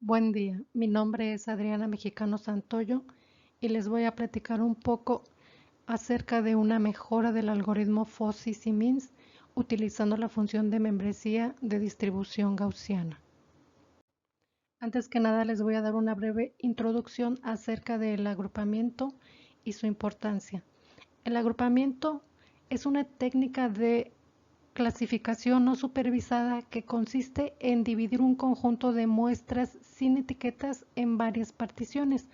Buen día, mi nombre es Adriana Mexicano Santoyo y les voy a platicar un poco acerca de una mejora del algoritmo FOSS-SIMINS utilizando la función de membresía de distribución gaussiana. Antes que nada les voy a dar una breve introducción acerca del agrupamiento y su importancia. El agrupamiento es una técnica de clasificación no supervisada que consiste en dividir un conjunto de muestras sin etiquetas en varias particiones.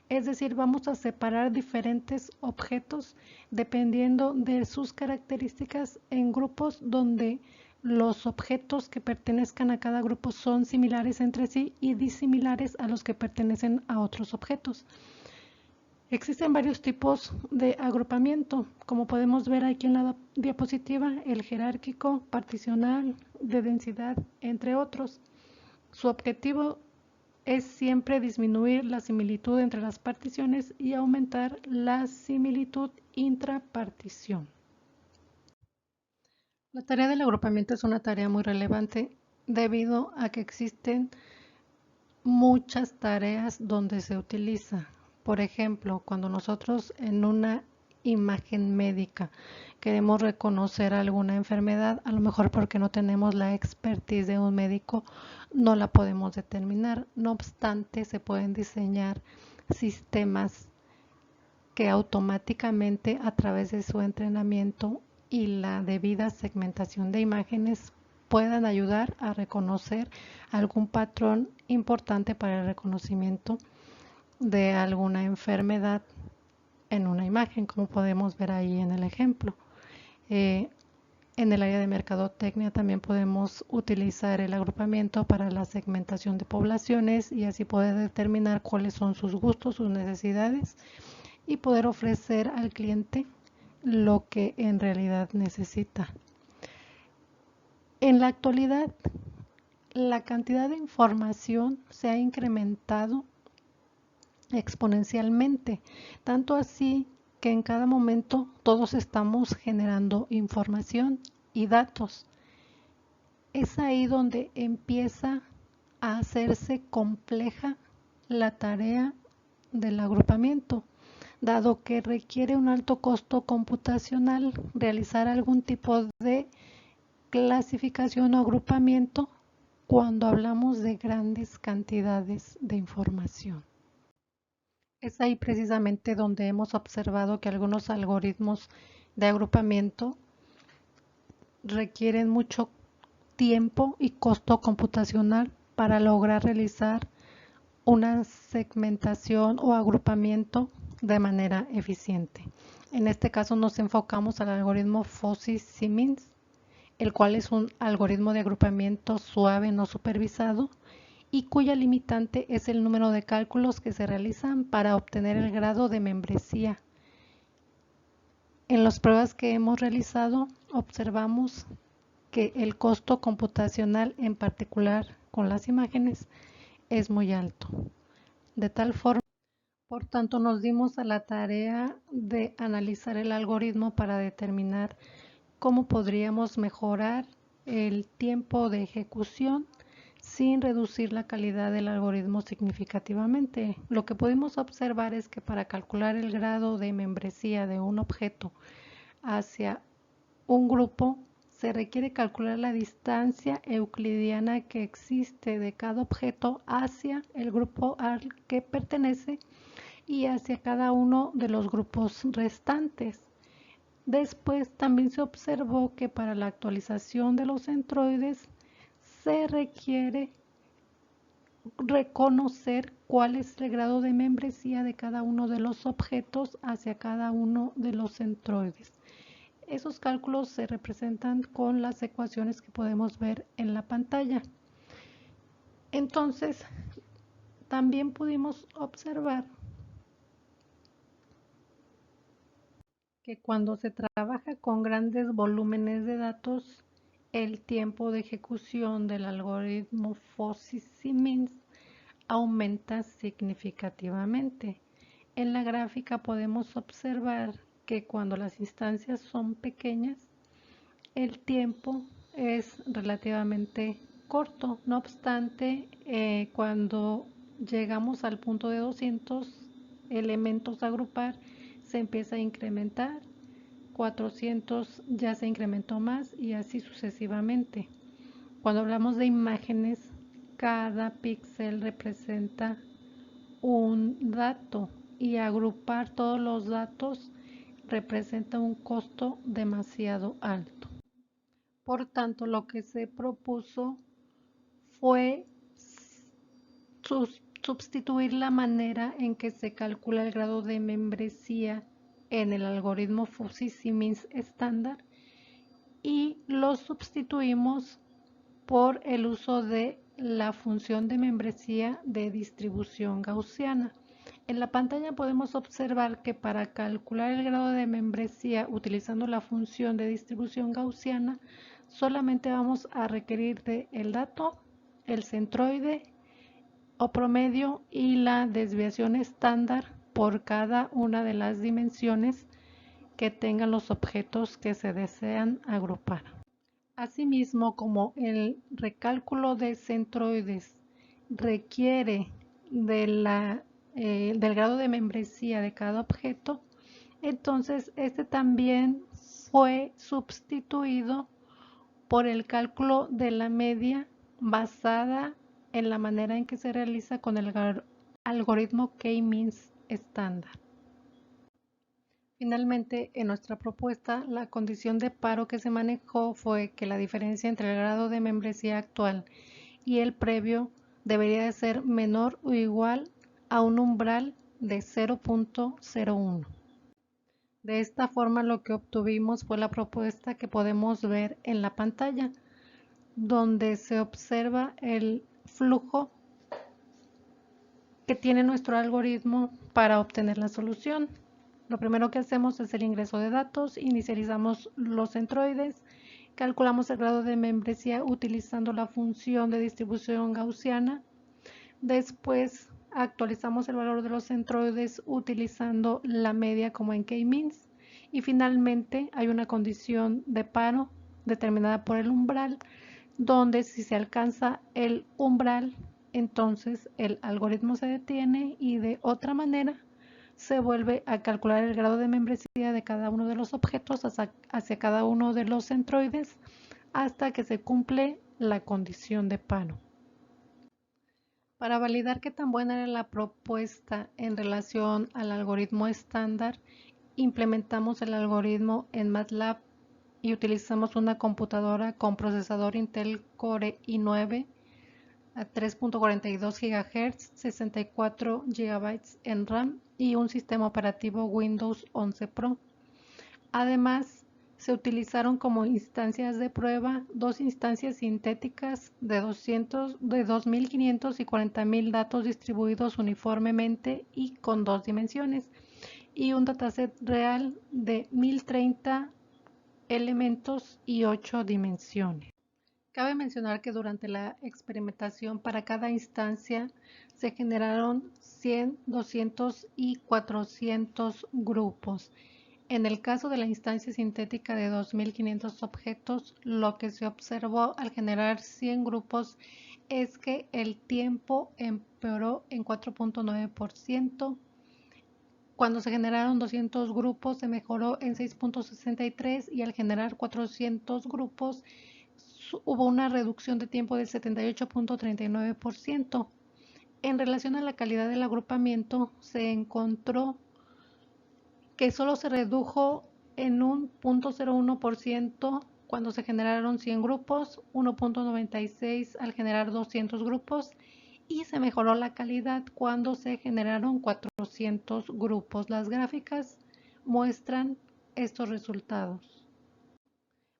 Es decir, vamos a separar diferentes objetos dependiendo de sus características en grupos donde los objetos que pertenezcan a cada grupo son similares entre sí y disimilares a los que pertenecen a otros objetos. Existen varios tipos de agrupamiento, como podemos ver aquí en la diapositiva, el jerárquico, particional, de densidad, entre otros. Su objetivo es siempre disminuir la similitud entre las particiones y aumentar la similitud intrapartición. La tarea del agrupamiento es una tarea muy relevante debido a que existen muchas tareas donde se utiliza. Por ejemplo, cuando nosotros en una imagen médica queremos reconocer alguna enfermedad, a lo mejor porque no tenemos la expertise de un médico, no la podemos determinar. No obstante, se pueden diseñar sistemas que automáticamente a través de su entrenamiento y la debida segmentación de imágenes puedan ayudar a reconocer algún patrón importante para el reconocimiento de alguna enfermedad en una imagen, como podemos ver ahí en el ejemplo. En el área de mercadotecnia también podemos utilizar el agrupamiento para la segmentación de poblaciones y así poder determinar cuáles son sus gustos, sus necesidades y poder ofrecer al cliente lo que en realidad necesita. En la actualidad, la cantidad de información se ha incrementado exponencialmente, tanto así que en cada momento todos estamos generando información y datos. Es ahí donde empieza a hacerse compleja la tarea del agrupamiento, dado que requiere un alto costo computacional realizar algún tipo de clasificación o agrupamiento cuando hablamos de grandes cantidades de información. Es ahí precisamente donde hemos observado que algunos algoritmos de agrupamiento requieren mucho tiempo y costo computacional para lograr realizar una segmentación o agrupamiento de manera eficiente. En este caso nos enfocamos al algoritmo FOSS-SIMINS, el cual es un algoritmo de agrupamiento suave no supervisado y cuya limitante es el número de cálculos que se realizan para obtener el grado de membresía. En las pruebas que hemos realizado observamos que el costo computacional, en particular con las imágenes, es muy alto. De tal forma, por tanto, nos dimos a la tarea de analizar el algoritmo para determinar cómo podríamos mejorar el tiempo de ejecución sin reducir la calidad del algoritmo significativamente. Lo que pudimos observar es que para calcular el grado de membresía de un objeto hacia un grupo se requiere calcular la distancia euclidiana que existe de cada objeto hacia el grupo al que pertenece y hacia cada uno de los grupos restantes. Después también se observó que para la actualización de los centroides se requiere reconocer cuál es el grado de membresía de cada uno de los objetos hacia cada uno de los centroides. Esos cálculos se representan con las ecuaciones que podemos ver en la pantalla. Entonces, también pudimos observar que cuando se trabaja con grandes volúmenes de datos, el tiempo de ejecución del algoritmo FOSS-SIMINS aumenta significativamente. En la gráfica podemos observar que cuando las instancias son pequeñas, el tiempo es relativamente corto. No obstante, cuando llegamos al punto de 200 elementos a agrupar, se empieza a incrementar. 400 ya se incrementó más y así sucesivamente. Cuando hablamos de imágenes, cada píxel representa un dato y agrupar todos los datos representa un costo demasiado alto. Por tanto, lo que se propuso fue sustituir la manera en que se calcula el grado de membresía en el algoritmo Fuzzy-Simons estándar y lo sustituimos por el uso de la función de membresía de distribución gaussiana. En la pantalla podemos observar que para calcular el grado de membresía utilizando la función de distribución gaussiana, solamente vamos a requerir el dato, el centroide o promedio y la desviación estándar por cada una de las dimensiones que tengan los objetos que se desean agrupar. Asimismo, como el recálculo de centroides requiere del grado de membresía de cada objeto, entonces este también fue sustituido por el cálculo de la media basada en la manera en que se realiza con el algoritmo K-means estándar. Finalmente, en nuestra propuesta, la condición de paro que se manejó fue que la diferencia entre el grado de membresía actual y el previo debería de ser menor o igual a un umbral de 0.01. De esta forma, lo que obtuvimos fue la propuesta que podemos ver en la pantalla, donde se observa el flujo que tiene nuestro algoritmo para obtener la solución. Lo primero que hacemos es el ingreso de datos, inicializamos los centroides, calculamos el grado de membresía utilizando la función de distribución gaussiana, después actualizamos el valor de los centroides utilizando la media como en K-means y finalmente hay una condición de paro determinada por el umbral, donde si se alcanza el umbral, entonces el algoritmo se detiene y de otra manera se vuelve a calcular el grado de membresía de cada uno de los objetos hacia cada uno de los centroides hasta que se cumple la condición de paro. Para validar qué tan buena era la propuesta en relación al algoritmo estándar, implementamos el algoritmo en MATLAB y utilizamos una computadora con procesador Intel Core i9 a 3.42 GHz, 64 GB en RAM y un sistema operativo Windows 11 Pro. Además, se utilizaron como instancias de prueba dos instancias sintéticas de 2.500 y 40.000 datos distribuidos uniformemente y con dos dimensiones, y un dataset real de 1.030 elementos y 8 dimensiones. Cabe mencionar que durante la experimentación para cada instancia se generaron 100, 200 y 400 grupos. En el caso de la instancia sintética de 2.500 objetos, lo que se observó al generar 100 grupos es que el tiempo empeoró en 4.9%. Cuando se generaron 200 grupos se mejoró en 6.63 y al generar 400 grupos hubo una reducción de tiempo del 78.39%. En relación a la calidad del agrupamiento, se encontró que solo se redujo en un 0.01% cuando se generaron 100 grupos, 1.96 al generar 200 grupos y se mejoró la calidad cuando se generaron 400 grupos. Las gráficas muestran estos resultados.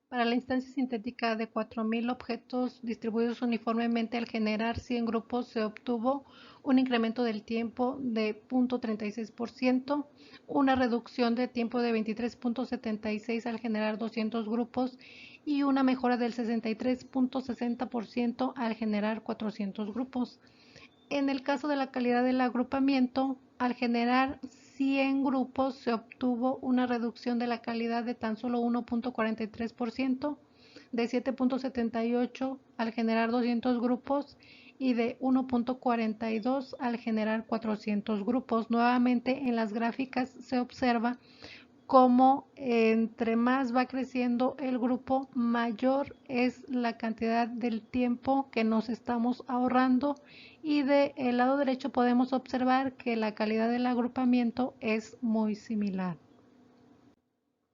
Para la instancia sintética de 4.000 objetos distribuidos uniformemente al generar 100 grupos se obtuvo un incremento del tiempo de 0.36%, una reducción de tiempo de 23.76 al generar 200 grupos y una mejora del 63.60% al generar 400 grupos. En el caso de la calidad del agrupamiento, al generar 100 grupos se obtuvo una reducción de la calidad de tan solo 1.43%, de 7.78 al generar 200 grupos y de 1.42 al generar 400 grupos. Nuevamente en las gráficas se observa cómo entre más va creciendo el grupo, mayor es la cantidad del tiempo que nos estamos ahorrando, y del lado derecho podemos observar que la calidad del agrupamiento es muy similar.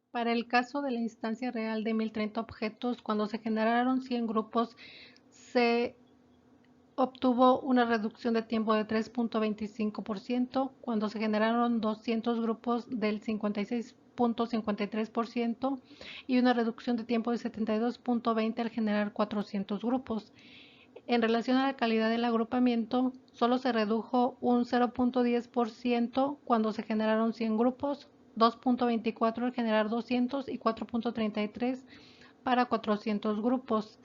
Para el caso de la instancia real de 1030 objetos, cuando se generaron 100 grupos, se obtuvo una reducción de tiempo de 3.25%, cuando se generaron 200 grupos del 56.53% y una reducción de tiempo de 72.20 al generar 400 grupos. En relación a la calidad del agrupamiento, solo se redujo un 0.10% cuando se generaron 100 grupos, 2.24 al generar 200 y 4.33 para 400 grupos.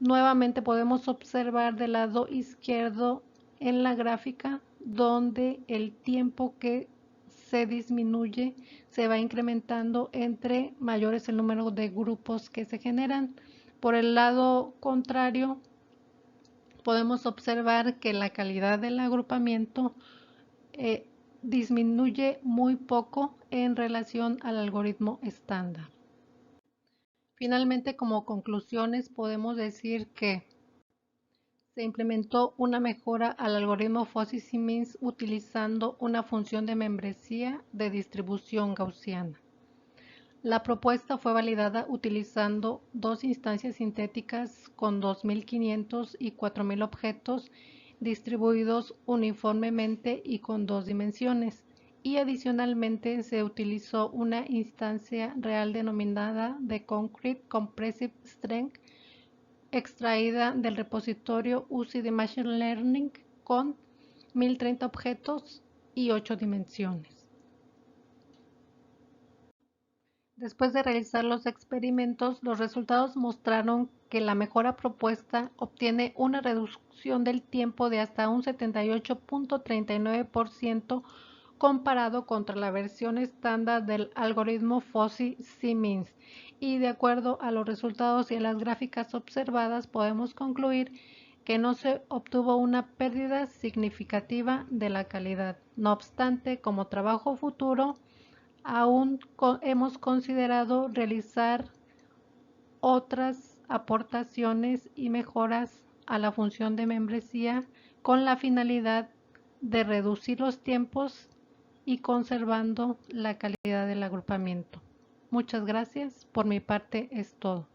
Nuevamente podemos observar del lado izquierdo en la gráfica donde el tiempo que se disminuye se va incrementando entre mayor es el número de grupos que se generan. Por el lado contrario, podemos observar que la calidad del agrupamiento disminuye muy poco en relación al algoritmo estándar. Finalmente, como conclusiones, podemos decir que se implementó una mejora al algoritmo Fuzzy-Simons utilizando una función de membresía de distribución gaussiana. La propuesta fue validada utilizando dos instancias sintéticas con 2.500 y 4.000 objetos distribuidos uniformemente y con dos dimensiones, y adicionalmente se utilizó una instancia real denominada de Concrete Compressive Strength extraída del repositorio UCI de Machine Learning con 1030 objetos y 8 dimensiones. Después de realizar los experimentos, los resultados mostraron que la mejora propuesta obtiene una reducción del tiempo de hasta un 78.39% comparado contra la versión estándar del algoritmo Fuzzy-Simons, y de acuerdo a los resultados y a las gráficas observadas podemos concluir que no se obtuvo una pérdida significativa de la calidad. No obstante, como trabajo futuro, aún hemos considerado realizar otras aportaciones y mejoras a la función de membresía con la finalidad de reducir los tiempos y conservando la calidad del agrupamiento. Muchas gracias. Por mi parte es todo.